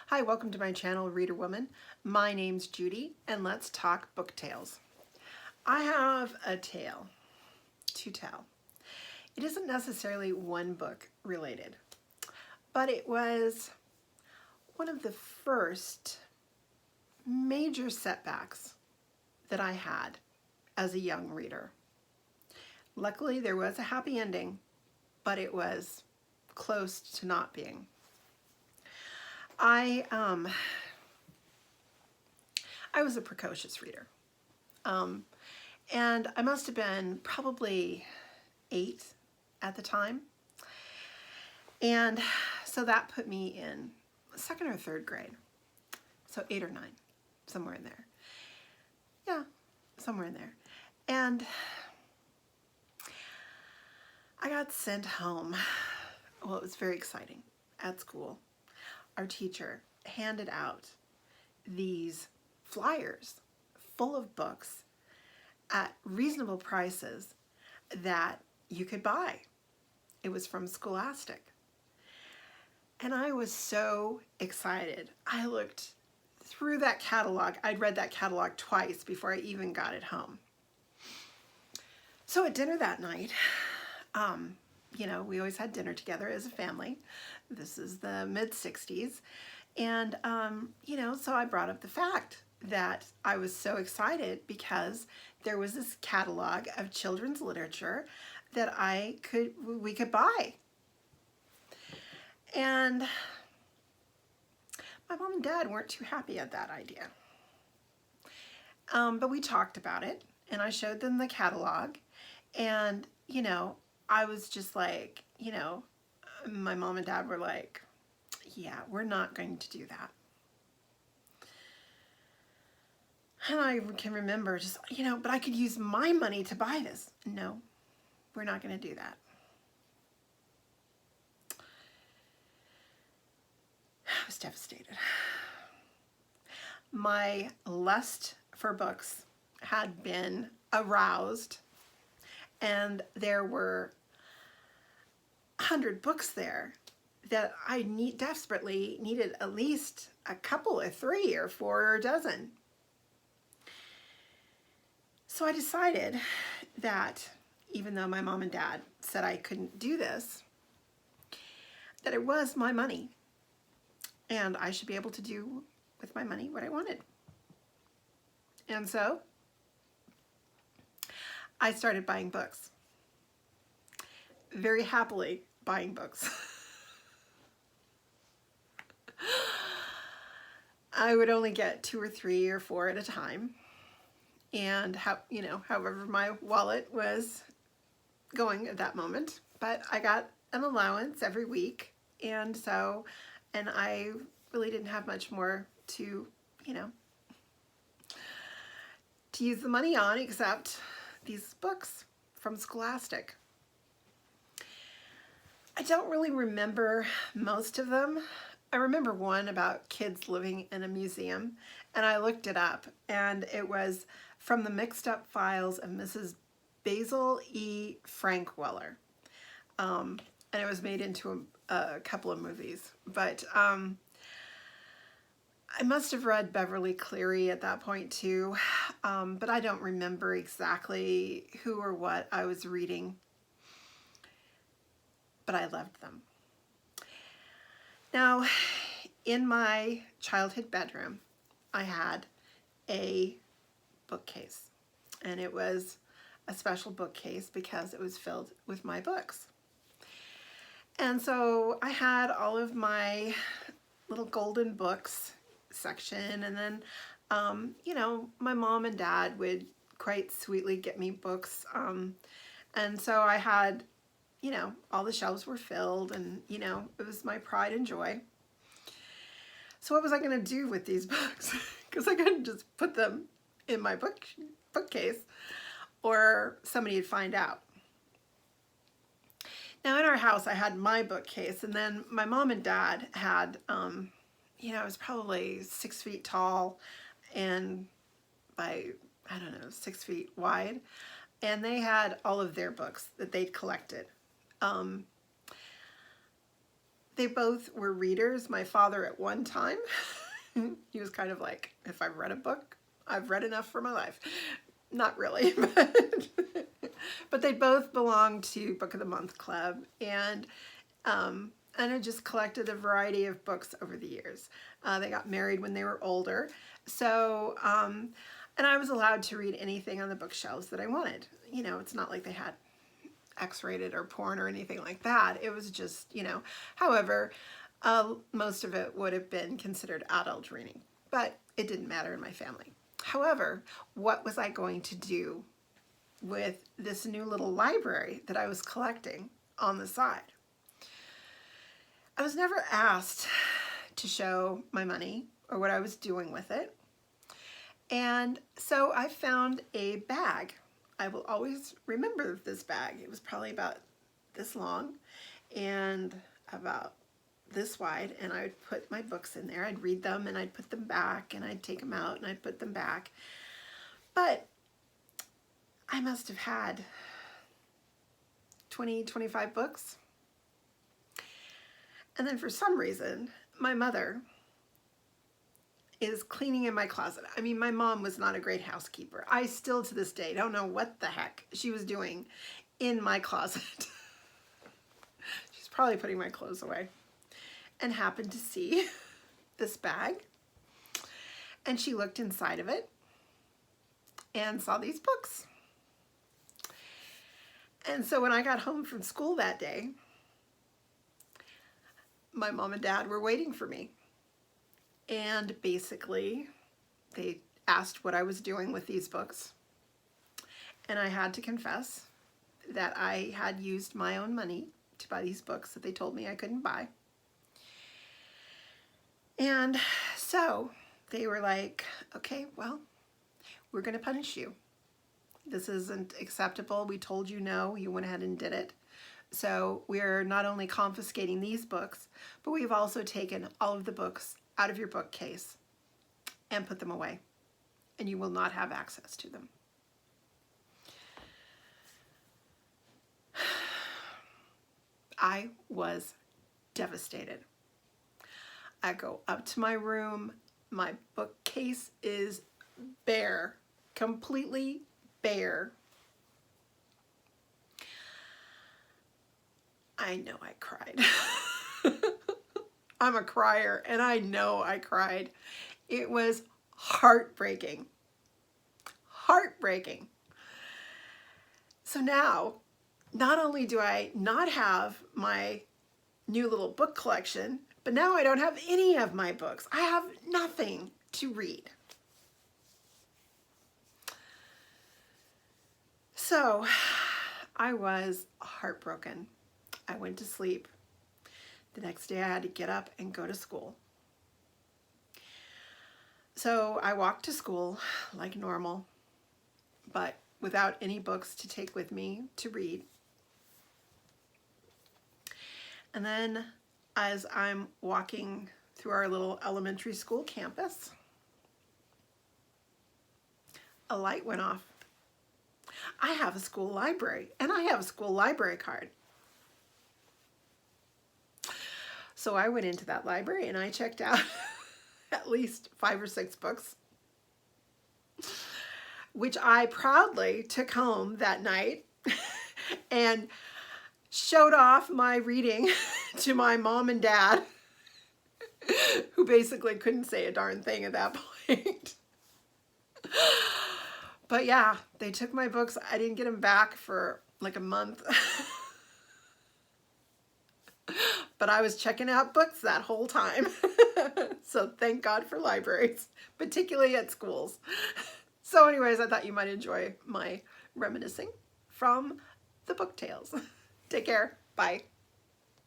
Hi, welcome to my channel, Reader Woman. My name's Judy, and let's talk book tales. I have a tale to tell. It isn't necessarily one book related, but it was one of the first major setbacks that I had as a young reader. Luckily, there was a happy ending, but it was close to not being. I was a precocious reader, and I must have been probably 8 at the time, and so that put me in 2nd or 3rd grade, so 8 or 9, somewhere in there. Yeah, somewhere in there. And I got sent home. Well, it was very exciting. At school, our teacher handed out these flyers full of books at reasonable prices that you could buy. It was from Scholastic. And I was so excited. I looked through that catalog. I'd read that catalog twice before I even got it home. So at dinner that night, we always had dinner together as a family. This is the mid-60s. And, so I brought up the fact that I was so excited because there was this catalog of children's literature that we could buy. And my mom and dad weren't too happy at that idea. But we talked about it, and I showed them the catalog, and, I was just like, my mom and dad were like, yeah, we're not going to do that. And I can remember just, but I could use my money to buy this. No, we're not going to do that. I was devastated. My lust for books had been aroused, and there were 100 books there that I desperately needed at least a couple or 3 or 4 or a dozen. So I decided that even though my mom and dad said I couldn't do this, that it was my money and I should be able to do with my money what I wanted. And so I started buying books. Very happily buying books. I would only get 2 or 3 or 4 at a time. And however my wallet was going at that moment. But I got an allowance every week, and I really didn't have much more to use the money on except these books from Scholastic. I don't really remember most of them. I remember one about kids living in a museum, and I looked it up, and it was From the Mixed Up Files of Mrs. Basil E. Frankweller. And it was made into a couple of movies. But I must have read Beverly Cleary at that point too, but I don't remember exactly who or what I was reading. But I loved them. Now, in my childhood bedroom, I had a bookcase, and it was a special bookcase because it was filled with my books. And so I had all of my little golden books section, and then my mom and dad would quite sweetly get me books, and so I had all the shelves were filled, and it was my pride and joy. So what was I going to do with these books? Because I couldn't just put them in my bookcase, or somebody would find out. Now in our house, I had my bookcase, and then my mom and dad had, it was probably 6 feet tall and by, 6 feet wide, and they had all of their books that they'd collected. They both were readers. My father at one time, he was kind of like, if I've read a book, I've read enough for my life. Not really, but they both belonged to Book of the Month Club, and I just collected a variety of books over the years. They got married when they were older, so and I was allowed to read anything on the bookshelves that I wanted. You know, it's not like they had X-rated or porn or anything like that. It was just, you know, however, most of it would have been considered adult reading, but it didn't matter in my family. However, what was I going to do with this new little library that I was collecting on the side? I was never asked to show my money or what I was doing with it. And so I found a bag. I will always remember this bag. It was probably about this long and about this wide, and I would put my books in there. I'd read them and I'd put them back, and I'd take them out and I'd put them back. But I must have had 20, 25 books. And then for some reason, my mother is cleaning in my closet. I mean, my mom was not a great housekeeper. I still to this day don't know what the heck she was doing in my closet. She's probably putting my clothes away, and happened to see this bag, and she looked inside of it and saw these books. And so when I got home from school that day, my mom and dad were waiting for me. And basically, they asked what I was doing with these books. And I had to confess that I had used my own money to buy these books that they told me I couldn't buy. And so they were like, okay, well, we're going to punish you. This isn't acceptable. We told you no. You went ahead and did it. So we're not only confiscating these books, but we've also taken all of the books out of your bookcase and put them away, and you will not have access to them. I was devastated. I go up to my room. My bookcase is bare, completely bare. I know I cried. I'm a crier, and I know I cried. It was heartbreaking. Heartbreaking. So now, not only do I not have my new little book collection, but now I don't have any of my books. I have nothing to read. So I was heartbroken. I went to sleep. The next day I had to get up and go to school. So I walked to school like normal, but without any books to take with me to read. And then as I'm walking through our little elementary school campus, a light went off. I have a school library, and I have a school library card. So I went into that library and I checked out at least 5 or 6 books, which I proudly took home that night and showed off my reading to my mom and dad, who basically couldn't say a darn thing at that point. But yeah, they took my books. I didn't get them back for like a month. But I was checking out books that whole time. So thank God for libraries, particularly at schools. So anyways, I thought you might enjoy my reminiscing from the book tales. Take care. Bye.